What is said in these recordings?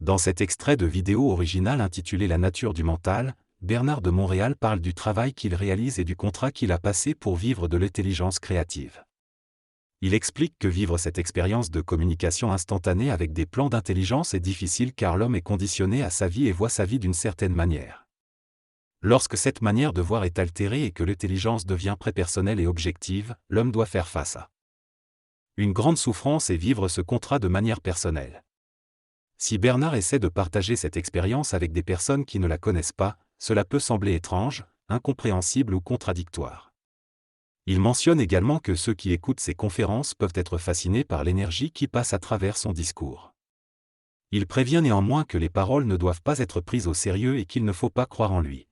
Dans cet extrait de vidéo original intitulé La nature du mental, Bernard de Montréal parle du travail qu'il réalise et du contrat qu'il a passé pour vivre de l'intelligence créative. Il explique que vivre cette expérience de communication instantanée avec des plans d'intelligence est difficile car l'homme est conditionné à sa vie et voit sa vie d'une certaine manière. Lorsque cette manière de voir est altérée et que l'intelligence devient prépersonnelle et objective, l'homme doit faire face à une grande souffrance et vivre ce contrat de manière personnelle. Si Bernard essaie de partager cette expérience avec des personnes qui ne la connaissent pas, cela peut sembler étrange, incompréhensible ou contradictoire. Il mentionne également que ceux qui écoutent ses conférences peuvent être fascinés par l'énergie qui passe à travers son discours. Il prévient néanmoins que les paroles ne doivent pas être prises au sérieux et qu'il ne faut pas croire en lui.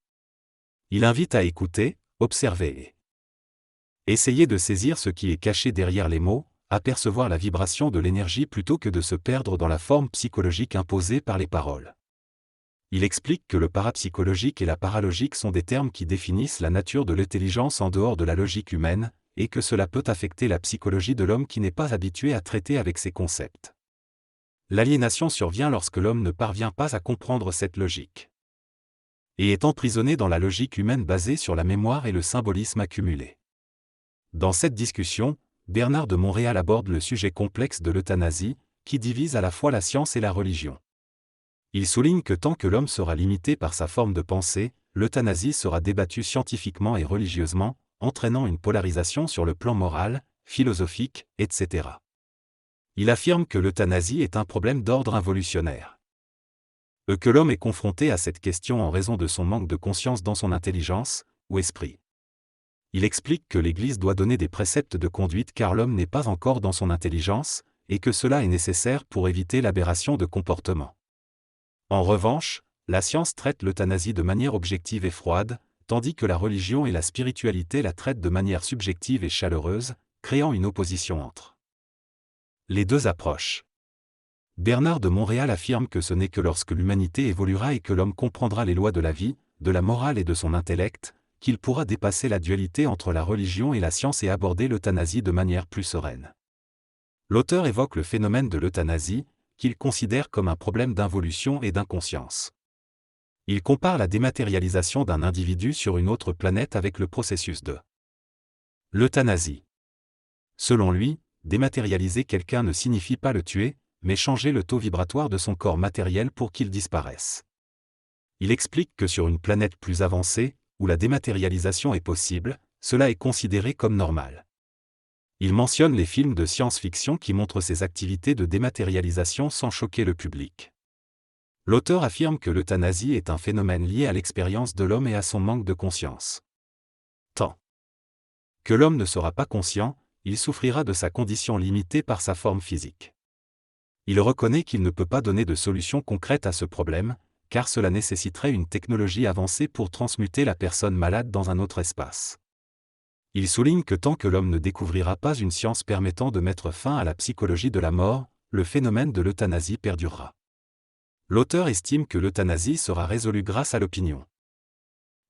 Il invite à écouter, observer et essayer de saisir ce qui est caché derrière les mots, apercevoir la vibration de l'énergie plutôt que de se perdre dans la forme psychologique imposée par les paroles. Il explique que le parapsychologique et la paralogique sont des termes qui définissent la nature de l'intelligence en dehors de la logique humaine, et que cela peut affecter la psychologie de l'homme qui n'est pas habitué à traiter avec ces concepts. L'aliénation survient lorsque l'homme ne parvient pas à comprendre cette logique et est emprisonné dans la logique humaine basée sur la mémoire et le symbolisme accumulé. Dans cette discussion, Bernard de Montréal aborde le sujet complexe de l'euthanasie, qui divise à la fois la science et la religion. Il souligne que tant que l'homme sera limité par sa forme de pensée, l'euthanasie sera débattue scientifiquement et religieusement, entraînant une polarisation sur le plan moral, philosophique, etc. Il affirme que l'euthanasie est un problème d'ordre involutionnel. Que l'homme est confronté à cette question en raison de son manque de conscience dans son intelligence, ou esprit. Il explique que l'Église doit donner des préceptes de conduite car l'homme n'est pas encore dans son intelligence, et que cela est nécessaire pour éviter l'aberration de comportement. En revanche, la science traite l'euthanasie de manière objective et froide, tandis que la religion et la spiritualité la traitent de manière subjective et chaleureuse, créant une opposition entre les deux approches. Bernard de Montréal affirme que ce n'est que lorsque l'humanité évoluera et que l'homme comprendra les lois de la vie, de la morale et de son intellect, qu'il pourra dépasser la dualité entre la religion et la science et aborder l'euthanasie de manière plus sereine. L'auteur évoque le phénomène de l'euthanasie, qu'il considère comme un problème d'involution et d'inconscience. Il compare la dématérialisation d'un individu sur une autre planète avec le processus de l'euthanasie. Selon lui, dématérialiser quelqu'un ne signifie pas le tuer, mais changer le taux vibratoire de son corps matériel pour qu'il disparaisse. Il explique que sur une planète plus avancée, où la dématérialisation est possible, cela est considéré comme normal. Il mentionne les films de science-fiction qui montrent ces activités de dématérialisation sans choquer le public. L'auteur affirme que l'euthanasie est un phénomène lié à l'expérience de l'homme et à son manque de conscience. Tant que l'homme ne sera pas conscient, il souffrira de sa condition limitée par sa forme physique. Il reconnaît qu'il ne peut pas donner de solution concrète à ce problème, car cela nécessiterait une technologie avancée pour transmuter la personne malade dans un autre espace. Il souligne que tant que l'homme ne découvrira pas une science permettant de mettre fin à la psychologie de la mort, le phénomène de l'euthanasie perdurera. L'auteur estime que l'euthanasie sera résolue grâce à l'opinion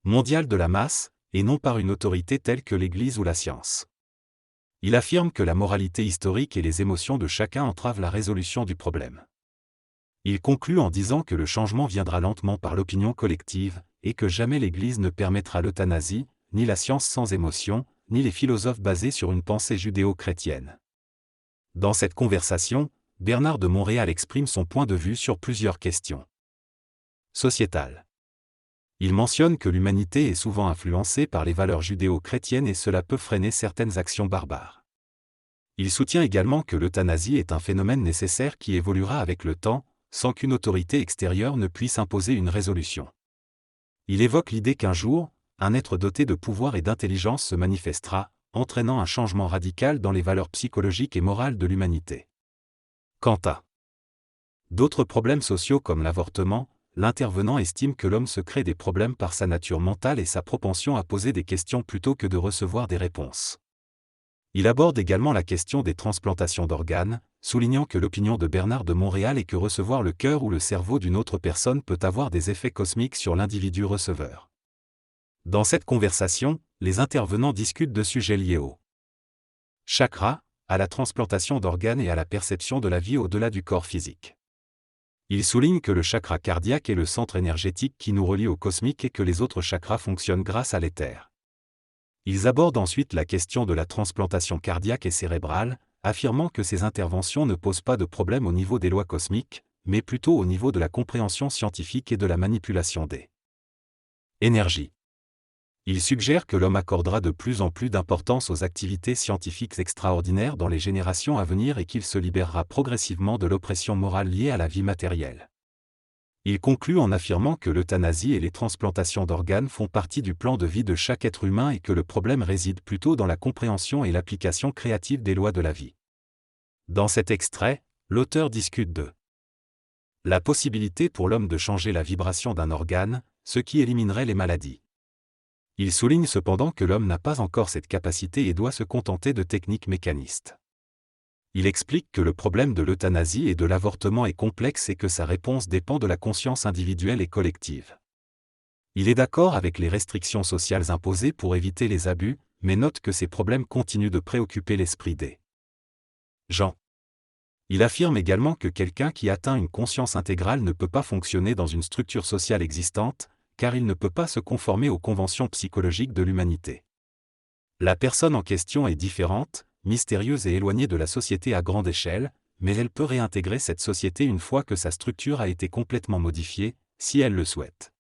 mondiale de la masse, et non par une autorité telle que l'Église ou la science. Il affirme que la moralité historique et les émotions de chacun entravent la résolution du problème. Il conclut en disant que le changement viendra lentement par l'opinion collective, et que jamais l'Église ne permettra l'euthanasie, ni la science sans émotion, ni les philosophes basés sur une pensée judéo-chrétienne. Dans cette conversation, Bernard de Montréal exprime son point de vue sur plusieurs questions sociétales. Il mentionne que l'humanité est souvent influencée par les valeurs judéo-chrétiennes et cela peut freiner certaines actions barbares. Il soutient également que l'euthanasie est un phénomène nécessaire qui évoluera avec le temps, sans qu'une autorité extérieure ne puisse imposer une résolution. Il évoque l'idée qu'un jour, un être doté de pouvoir et d'intelligence se manifestera, entraînant un changement radical dans les valeurs psychologiques et morales de l'humanité. Quant à d'autres problèmes sociaux comme l'avortement, l'intervenant estime que l'homme se crée des problèmes par sa nature mentale et sa propension à poser des questions plutôt que de recevoir des réponses. Il aborde également la question des transplantations d'organes, soulignant que l'opinion de Bernard de Montréal est que recevoir le cœur ou le cerveau d'une autre personne peut avoir des effets cosmiques sur l'individu receveur. Dans cette conversation, les intervenants discutent de sujets liés au chakra, à la transplantation d'organes et à la perception de la vie au-delà du corps physique. Il souligne que le chakra cardiaque est le centre énergétique qui nous relie au cosmique et que les autres chakras fonctionnent grâce à l'éther. Ils abordent ensuite la question de la transplantation cardiaque et cérébrale, affirmant que ces interventions ne posent pas de problème au niveau des lois cosmiques, mais plutôt au niveau de la compréhension scientifique et de la manipulation des énergies. Il suggère que l'homme accordera de plus en plus d'importance aux activités scientifiques extraordinaires dans les générations à venir et qu'il se libérera progressivement de l'oppression morale liée à la vie matérielle. Il conclut en affirmant que l'euthanasie et les transplantations d'organes font partie du plan de vie de chaque être humain et que le problème réside plutôt dans la compréhension et l'application créative des lois de la vie. Dans cet extrait, l'auteur discute de la possibilité pour l'homme de changer la vibration d'un organe, ce qui éliminerait les maladies. Il souligne cependant que l'homme n'a pas encore cette capacité et doit se contenter de techniques mécanistes. Il explique que le problème de l'euthanasie et de l'avortement est complexe et que sa réponse dépend de la conscience individuelle et collective. Il est d'accord avec les restrictions sociales imposées pour éviter les abus, mais note que ces problèmes continuent de préoccuper l'esprit des gens. Il affirme également que quelqu'un qui atteint une conscience intégrale ne peut pas fonctionner dans une structure sociale existante, car il ne peut pas se conformer aux conventions psychologiques de l'humanité. La personne en question est différente, mystérieuse et éloignée de la société à grande échelle, mais elle peut réintégrer cette société une fois que sa structure a été complètement modifiée, si elle le souhaite.